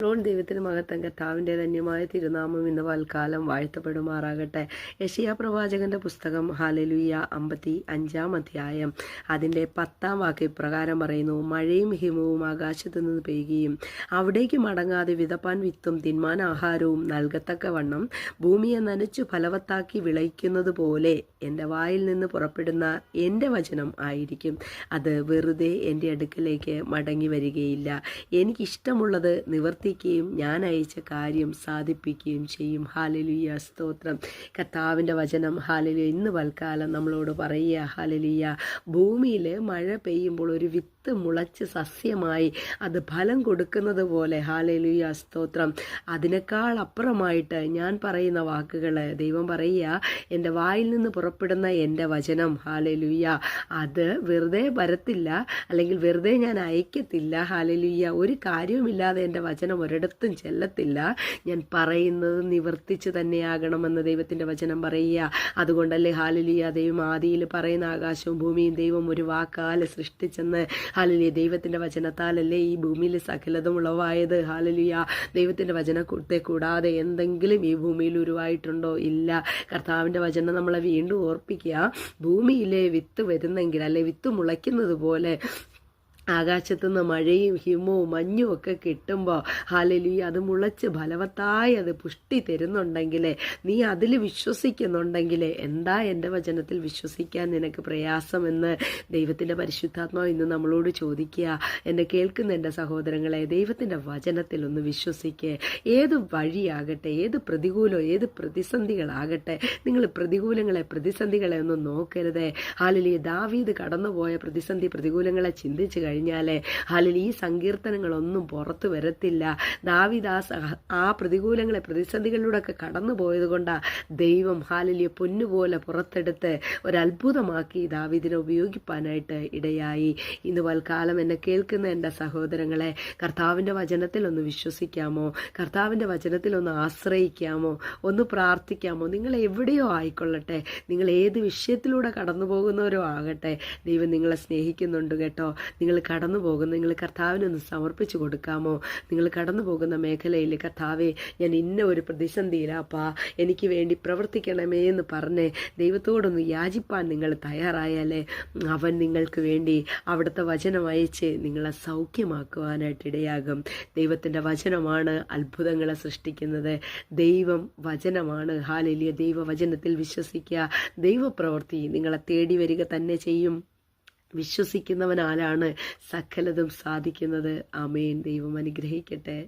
ദൈവത്തിന് മഹത്വം. കർത്താവിൻ്റെ ധന്യമായ തിരുനാമം ഇന്ന് വൽക്കാലം വാഴ്ത്തപ്പെടുമാറാകട്ടെ. യെശയ്യാ പ്രവാചകന്റെ പുസ്തകം ഹല്ലേലൂയ 55-ാം അധ്യായം അതിൻ്റെ 10-ാം വാക്യം ഇപ്രകാരം പറയുന്നു: മഴയും ഹിമവും ആകാശത്തു നിന്ന് പെയ്യുകയും അവിടേക്ക് മടങ്ങാതെ വിതപ്പാൻ വിത്തും തിന്മാൻ ആഹാരവും നൽകത്തക്കവണ്ണം ഭൂമിയെ നനച്ചു ഫലവത്താക്കി വിളയിക്കുന്നത് പോലെ എൻ്റെ വായിൽ നിന്ന് പുറപ്പെടുന്ന എൻ്റെ വചനം ആയിരിക്കും. അത് വെറുതെ എൻ്റെ അടുക്കലേക്ക് മടങ്ങി വരികയില്ല. എനിക്കിഷ്ടമുള്ളത് നിവർത്തിക്കുകയും ഞാൻ അയച്ച കാര്യം സാധിപ്പിക്കുകയും ചെയ്യും. ഹല്ലേലൂയ, സ്തോത്രം. കർത്താവിൻ്റെ വചനം ഹല്ലേലൂയ ഇന്ന് വൽക്കാലം നമ്മളോട് പറയുക. ഹല്ലേലൂയ, ഭൂമിയിൽ മഴ പെയ്യുമ്പോൾ ഒരു വിത്ത് മുളച്ച് സസ്യമായി അത് ഫലം കൊടുക്കുന്നത് പോലെ ഹല്ലേലൂയ, സ്തോത്രം, അതിനേക്കാൾ അപ്പുറമായിട്ട് ഞാൻ പറയുന്ന വാക്കുകൾ ദൈവം പറയുക, എൻ്റെ വായിൽ നിന്ന് പുറപ്പെടുന്ന എൻ്റെ വചനം ഹല്ലേലൂയ അത് വെറുതെ വരത്തില്ല, അല്ലെങ്കിൽ വെറുതെ ഞാൻ അയക്കത്തില്ല. ഹല്ലേലൂയ, ഒരു കാര്യവുമില്ലാതെ എൻ്റെ വചനം ഒരിടത്തും ചെല്ലത്തില്ല. ഞാൻ പറയുന്നത് നിവർത്തിച്ച് തന്നെയാകണമെന്ന് ദൈവത്തിൻ്റെ വചനം പറയുക. അതുകൊണ്ടല്ലേ ഹല്ലേലൂയ ദൈവം ആദിയിൽ പറയുന്ന ആകാശവും ഭൂമിയും ദൈവം ഒരു വാക്കാൽ സൃഷ്ടിച്ചെന്ന്. ഹല്ലേലൂയ, ദൈവത്തിൻ്റെ വചനത്താലല്ലേ ഈ ഭൂമിയിൽ സകലതും ഉളവായത്. ഹല്ലേലൂയ, ദൈവത്തിൻ്റെ വചനത്തെ കൂടാതെ എന്തെങ്കിലും ഈ ഭൂമിയിൽ ഉരുവായിട്ടുണ്ടോ? ഇല്ല. കർത്താവിൻ്റെ വചനം നമ്മളെ വീണ്ടും ഓർപ്പിക്കുക. ഭൂമിയിലെ വിത്ത് വരുന്നെങ്കിൽ, അല്ലെ വിത്ത് മുളയ്ക്കുന്നത് പോലെ ആകാശത്തുനിന്ന് മഴയും ഹിമവും മഞ്ഞും ഒക്കെ കിട്ടുമ്പോൾ ഹല്ലേലൂയ അത് മുളച്ച് ഫലവത്തായി അത് പുഷ്ടി തരുന്നുണ്ടെങ്കിൽ, നീ അതിൽ വിശ്വസിക്കുന്നുണ്ടെങ്കിൽ, എന്താ എൻ്റെ വചനത്തിൽ വിശ്വസിക്കാൻ നിനക്ക് പ്രയാസമെന്ന് ദൈവത്തിൻ്റെ പരിശുദ്ധാത്മാവ് ഇന്ന് നമ്മളോട് ചോദിക്കുക. എന്നെ കേൾക്കുന്ന എൻ്റെ സഹോദരങ്ങളെ, ദൈവത്തിൻ്റെ വചനത്തിൽ ഒന്ന് വിശ്വസിക്കുക. ഏത് വഴിയാകട്ടെ, ഏത് പ്രതികൂലം, ഏത് പ്രതിസന്ധികളാകട്ടെ, നിങ്ങൾ പ്രതിസന്ധികളെ ഒന്നും നോക്കരുതേ. ഹല്ലേലൂയ, ദാവീദ് കടന്നുപോയ പ്രതികൂലങ്ങളെ ചിന്തിച്ചു കഴിഞ്ഞാൽ ഹല്ലേലൂയ ഈ സങ്കീർത്തനങ്ങളൊന്നും പുറത്തു വരത്തില്ല. ദാവീദ് ആ പ്രതിസന്ധികളിലൂടെ ഒക്കെ കടന്നു പോയത് കൊണ്ടാണ് ദൈവം ഹല്ലേലൂയ പൊന്നുപോലെ പുറത്തെടുത്ത് ഒരത്ഭുതമാക്കി ദാവീദിനെ ഉപയോഗിപ്പാനായിട്ട് ഇടയായി. ഇന്ന് വൽക്കാലം എന്നെ കേൾക്കുന്ന എൻ്റെ സഹോദരങ്ങളെ, കർത്താവിൻ്റെ വചനത്തിൽ ഒന്ന് വിശ്വസിക്കാമോ? കർത്താവിൻ്റെ വചനത്തിൽ ഒന്ന് ആശ്രയിക്കാമോ? ഒന്ന് പ്രാർത്ഥിക്കാമോ? നിങ്ങൾ എവിടെയോ ആയിക്കൊള്ളട്ടെ, നിങ്ങൾ ഏത് വിഷയത്തിലൂടെ കടന്നു പോകുന്നവരോ ആകട്ടെ, ദൈവം നിങ്ങളെ സ്നേഹിക്കുന്നുണ്ട് കേട്ടോ. നിങ്ങൾ കടന്നു പോകുന്ന, നിങ്ങൾ കർത്താവിനൊന്ന് സമർപ്പിച്ചു കൊടുക്കാമോ? നിങ്ങൾ കടന്നു പോകുന്ന മേഖലയിൽ, കർത്താവേ ഞാൻ ഇന്ന ഒരു പ്രതിസന്ധിയിലാപ്പാ, എനിക്ക് വേണ്ടി പ്രവർത്തിക്കണമേ എന്ന് പറഞ്ഞ് ദൈവത്തോടൊന്ന് യാചിപ്പാൻ നിങ്ങൾ തയ്യാറായാലേ അവൻ നിങ്ങൾക്ക് വേണ്ടി അവിടുത്തെ വചനം അയച്ച് നിങ്ങളെ സൗഖ്യമാക്കുവാനായിട്ട് ഇടയാകും. ദൈവത്തിൻ്റെ വചനമാണ് അത്ഭുതങ്ങളെ സൃഷ്ടിക്കുന്നത്. ദൈവം വചനമാണ്. ഹല്ലേലൂയ, ദൈവവചനത്തിൽ വിശ്വസിക്കുക. ദൈവപ്രവൃത്തി നിങ്ങളെ തേടി വരിക തന്നെ ചെയ്യും. വിശ്വസിക്കുന്നവനാലാണ് സകലതും സാധിക്കുന്നത്. ആമേൻ. ദൈവം അനുഗ്രഹിക്കട്ടെ.